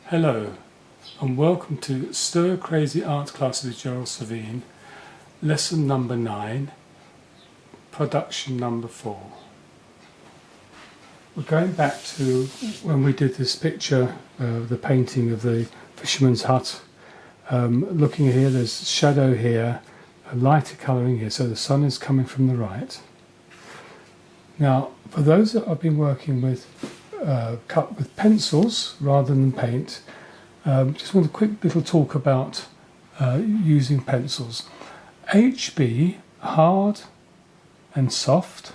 Hello and welcome to Stir Crazy Art Class with Gerald Savine, lesson number 9, production number 4. We're going back to when we did this picture, the painting of the fisherman's hut. Looking here, there's shadow here, a lighter colouring here, so the sun is coming from the right. Now, for those that I've been working with, cut with pencils rather than paint, just want a quick little talk about using pencils. HB, hard and soft,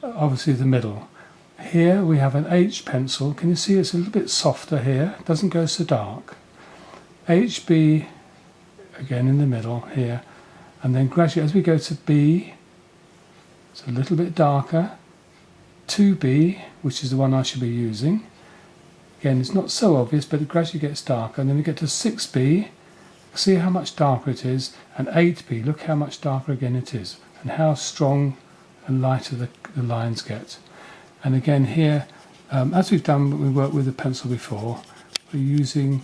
obviously the middle. Here we have an H pencil. Can you see it's a little bit softer here? It doesn't go so dark. HB again in the middle here, and then gradually as we go to B, it's a little bit darker. 2B, which is the one I should be using. Again, it's not so obvious, but it gradually gets darker. And then we get to 6B, see how much darker it is, and 8B, look how much darker again it is, and how strong and lighter the lines get. And again here, as we've done when we worked with the pencil before, we're using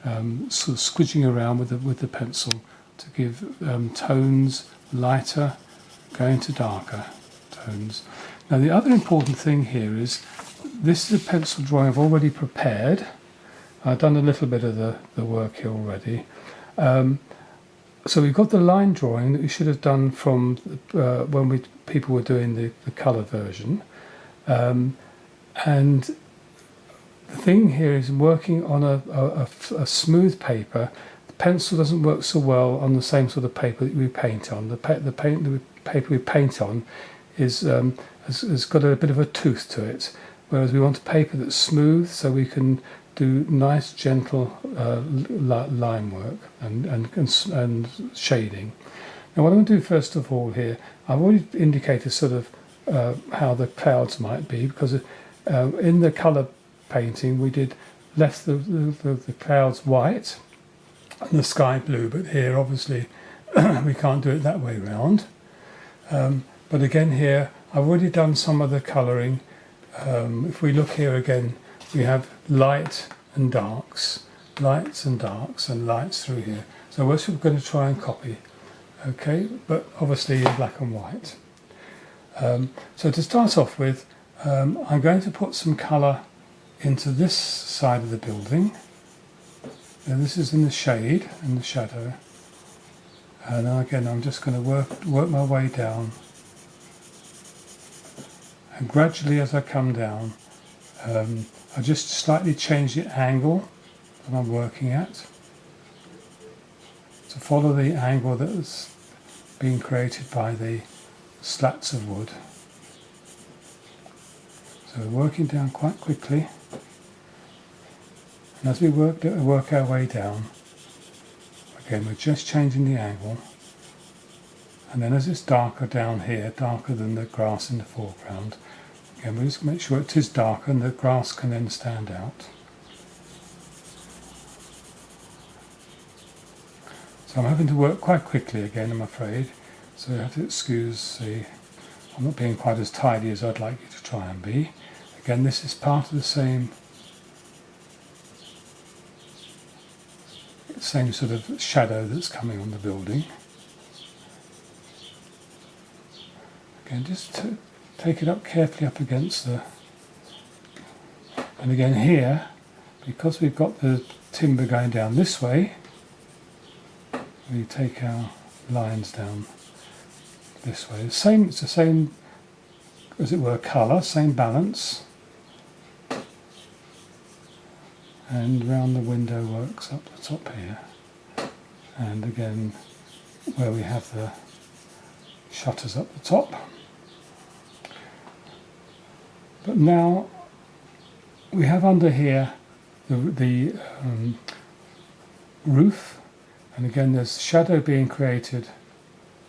sort of squidging around with the pencil to give tones lighter, going to darker tones. Now the other important thing here is, this is a pencil drawing I've already prepared. I've done a little bit of the work here already. So we've got the line drawing that we should have done from when people were doing the colour version. And the thing here is working on a smooth paper. The pencil doesn't work so well on the same sort of paper that we paint on. The paper we paint on has got a bit of a tooth to it, whereas we want a paper that's smooth so we can do nice gentle line work and shading. Now what I'm going to do first of all here, I've already indicated sort of how the clouds might be, because in the colour painting we left the clouds white and the sky blue, but here obviously we can't do it that way round. But again here, I've already done some of the colouring. If we look here again, we have light and darks, lights and darks, and lights through here. So we're going to try and copy, okay, but obviously in black and white. So to start off with, I'm going to put some colour into this side of the building. Now this is in the shade and the shadow. And again, I'm just going to work my way down. And gradually as I come down, I just slightly change the angle that I'm working at to follow the angle that was being created by the slats of wood. So we're working down quite quickly, and as we work our way down, again we're just changing the angle. And then as it's darker down here, darker than the grass in the foreground, again we just make sure it is darker and the grass can then stand out. So I'm having to work quite quickly again, I'm afraid, so you have to excuse I'm not being quite as tidy as I'd like you to try and be. Again, this is part of the same sort of shadow that's coming on the building. Again, just take it up carefully up against and again here, because we've got the timber going down this way, we take our lines down this way. It's the same, as it were, colour, same balance. And round the window works up the top here. And again, where we have the shutters up the top. But now we have under here the roof, and again there's shadow being created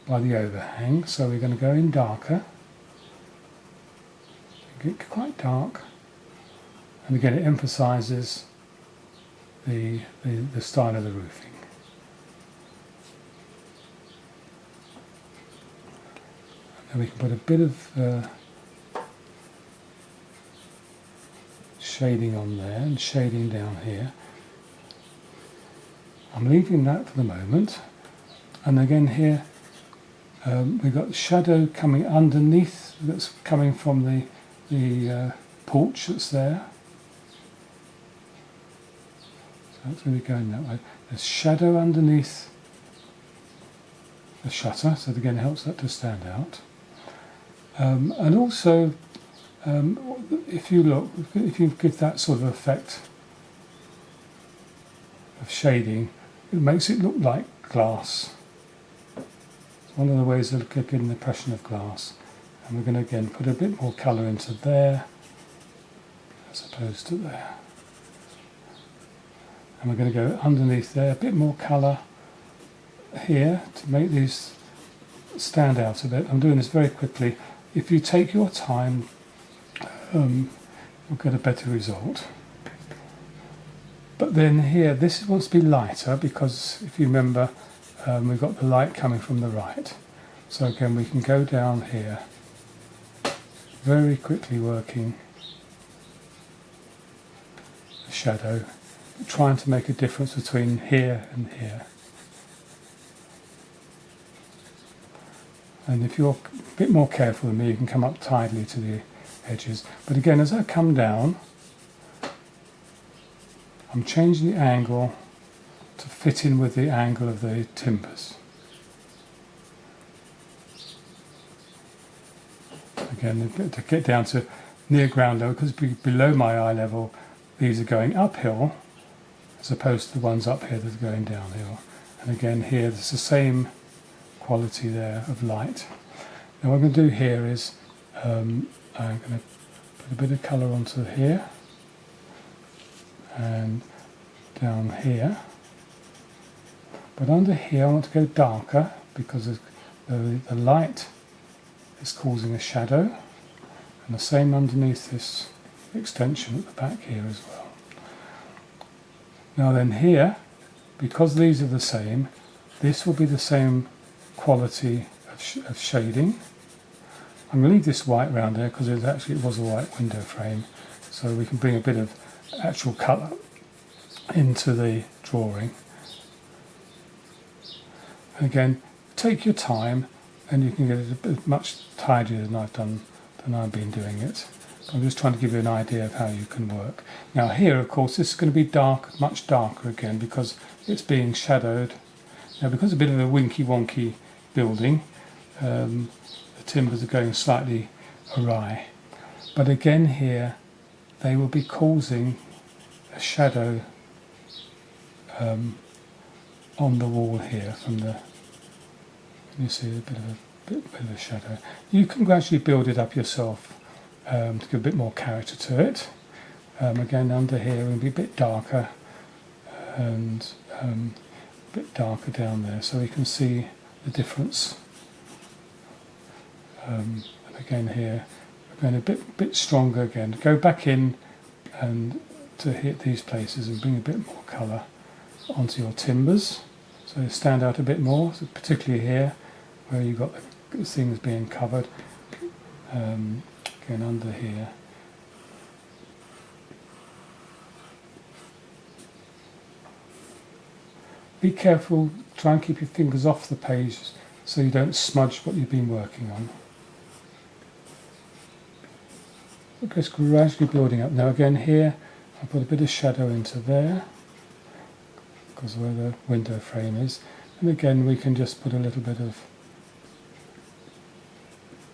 by the overhang, so we're going to go in darker, get quite dark, and again it emphasises the style of the roofing. And we can put a bit of shading on there and shading down here. I'm leaving that for the moment. And again here, we've got the shadow coming underneath, that's coming from the porch that's there. So it's really going that way. There's shadow underneath the shutter, so again it helps that to stand out. And also, if you give that sort of effect of shading, it makes it look like glass. It's one of the ways of getting an impression of glass. And we're going to again put a bit more colour into there as opposed to there. And we're going to go underneath there, a bit more colour here to make these stand out a bit. I'm doing this very quickly. If you take your time, you'll get a better result. But then here, this wants to be lighter because if you remember, we've got the light coming from the right. So again, we can go down here, very quickly working the shadow, trying to make a difference between here and here. And if you're a bit more careful than me, you can come up tidily to the edges. But again, as I come down, I'm changing the angle to fit in with the angle of the timbers. Again, to get down to near ground level, because below my eye level, these are going uphill, as opposed to the ones up here that are going downhill. And again, here, there's the same quality there of light. Now what I'm going to do here is I'm going to put a bit of colour onto here and down here, but under here I want to go darker because the light is causing a shadow, and the same underneath this extension at the back here as well. Now then here, because these are the same, this will be the same quality of shading. I'm going to leave this white around there because it was a white window frame, so we can bring a bit of actual colour into the drawing. And again, take your time and you can get it a bit much tidier than I've been doing it. I'm just trying to give you an idea of how you can work. Now here, of course, this is going to be dark, much darker again because it's being shadowed. Now because it's a bit of a winky-wonky building, the timbers are going slightly awry. But again here, they will be causing a shadow on the wall here from the, you see a bit of a shadow. You can gradually build it up yourself to give a bit more character to it. Again, under here it will be a bit darker and a bit darker down there, so we can see the difference. And again here, we're going a bit stronger again. Go back in and to hit these places and bring a bit more colour onto your timbers, so they stand out a bit more, so particularly here where you've got the things being covered. Again under here. Be careful, try and keep your fingers off the page so you don't smudge what you've been working on. Okay, it's gradually building up. Now again here, I put a bit of shadow into there because of where the window frame is, and again we can just put a little bit of,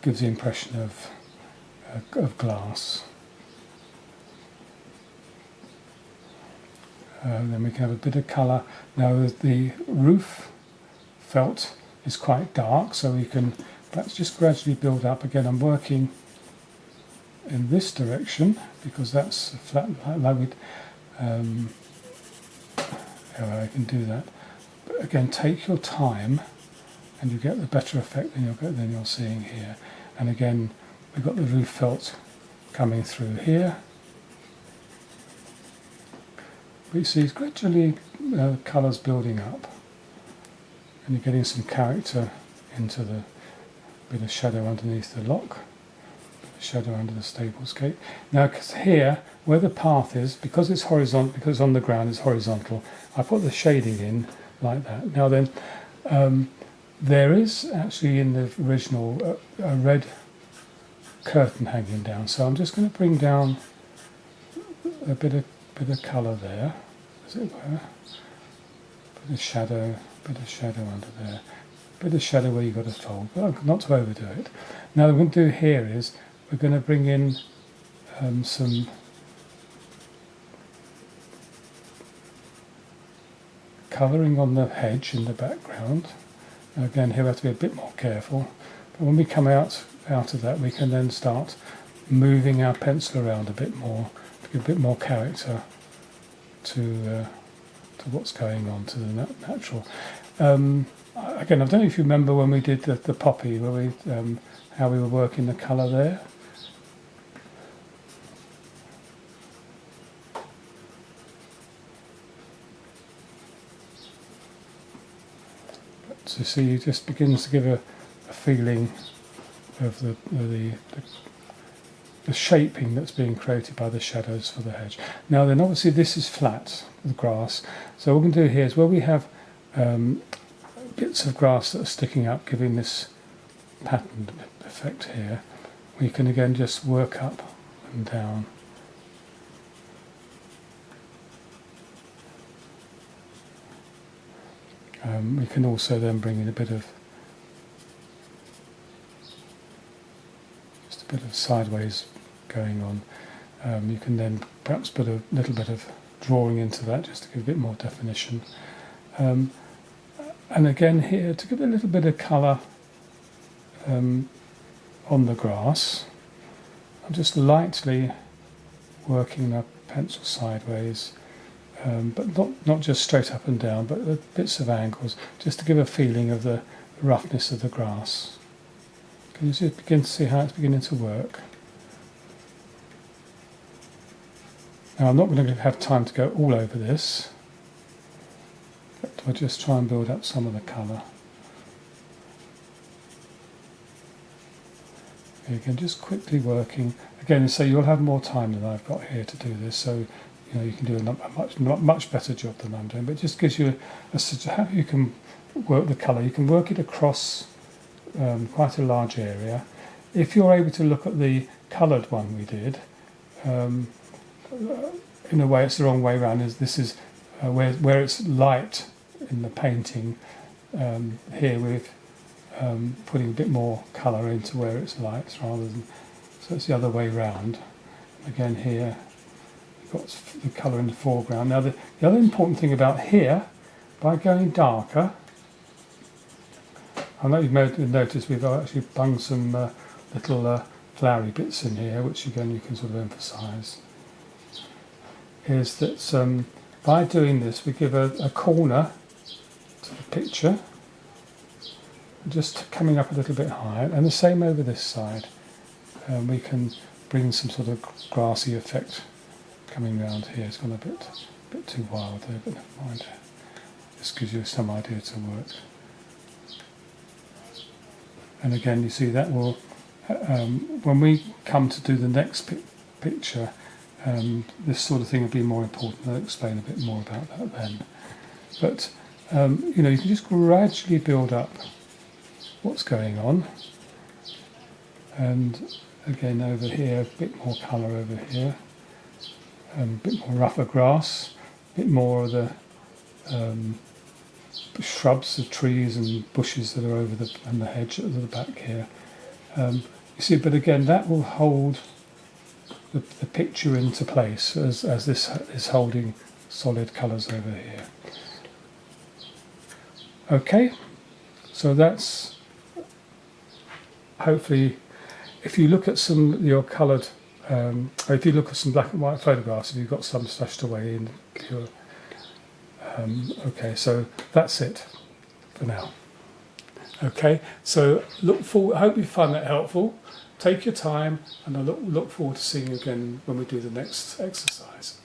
gives the impression of glass. Then we can have a bit of colour. Now the roof felt is quite dark, so we can perhaps just gradually build up. Again, I'm working in this direction because that's a flat light. I can do that. But again, take your time and you get the better effect than you're seeing here. And again, we've got the roof felt coming through here. But you see, it's gradually colours building up, and you're getting some character into the bit of shadow underneath the lock, shadow under the stablescape. Now, because here, where the path is, because it's horizontal, because on the ground it's horizontal, I put the shading in like that. Now then, there is actually in the original a red curtain hanging down, so I'm just going to bring down a bit of colour there, as it were. Bit of shadow under there. Bit of shadow where you've got to fold, but not to overdo it. Now what we're going to do here is we're going to bring in some colouring on the hedge in the background. Now again, here we have to be a bit more careful, but when we come out of that, we can then start moving our pencil around a bit more to give a bit more character to what's going on, to the natural. Again, I don't know if you remember when we did the poppy, where we how we were working the colour there. So see, it just begins to give a feeling of the shaping that's being created by the shadows for the hedge. Now then, obviously this is flat, the grass, so what we can do here is where we have bits of grass that are sticking up, giving this patterned effect here, we can again just work up and down. We can also then bring in a bit of sideways going on. You can then perhaps put a little bit of drawing into that just to give a bit more definition. And again here, to give a little bit of colour on the grass, I'm just lightly working my pencil sideways, but not just straight up and down, but bits of angles, just to give a feeling of the roughness of the grass. Can you just begin to see how it's beginning to work? Now I'm not going to have time to go all over this, but I'll just try and build up some of the colour. Again, just quickly working. Again, so you'll have more time than I've got here to do this, so you know you can do a much better job than I'm doing. But it just gives you how you can work the colour. You can work it across quite a large area. If you're able to look at the coloured one we did, in a way it's the wrong way around. This is where it's light in the painting. Here we're putting a bit more colour into where it's light rather than, so it's the other way round. Again here you've got the colour in the foreground. Now the other important thing about here, by going darker, I know you've noticed we've actually bung some little flowery bits in here, which again you can sort of emphasise, is that by doing this we give a corner to the picture, just coming up a little bit higher, and the same over this side. We can bring some sort of grassy effect coming round here. It's gone a bit too wild there, but never mind. This gives you some idea to work. And again, you see that will, when we come to do the next picture, this sort of thing will be more important. I'll explain a bit more about that then. But you know, you can just gradually build up what's going on. And again, over here, a bit more colour over here, a bit more rougher grass, a bit more of the shrubs, the trees and bushes that are over the hedge at the back here. You see, but again, that will hold the picture into place as this is holding solid colours over here. Okay, so that's hopefully, if you look at some of your coloured, or if you look at some black and white photographs, if you've got some stashed away in your okay, so that's it for now. Okay, so look forward. I hope you find that helpful. Take your time, and I look forward to seeing you again when we do the next exercise.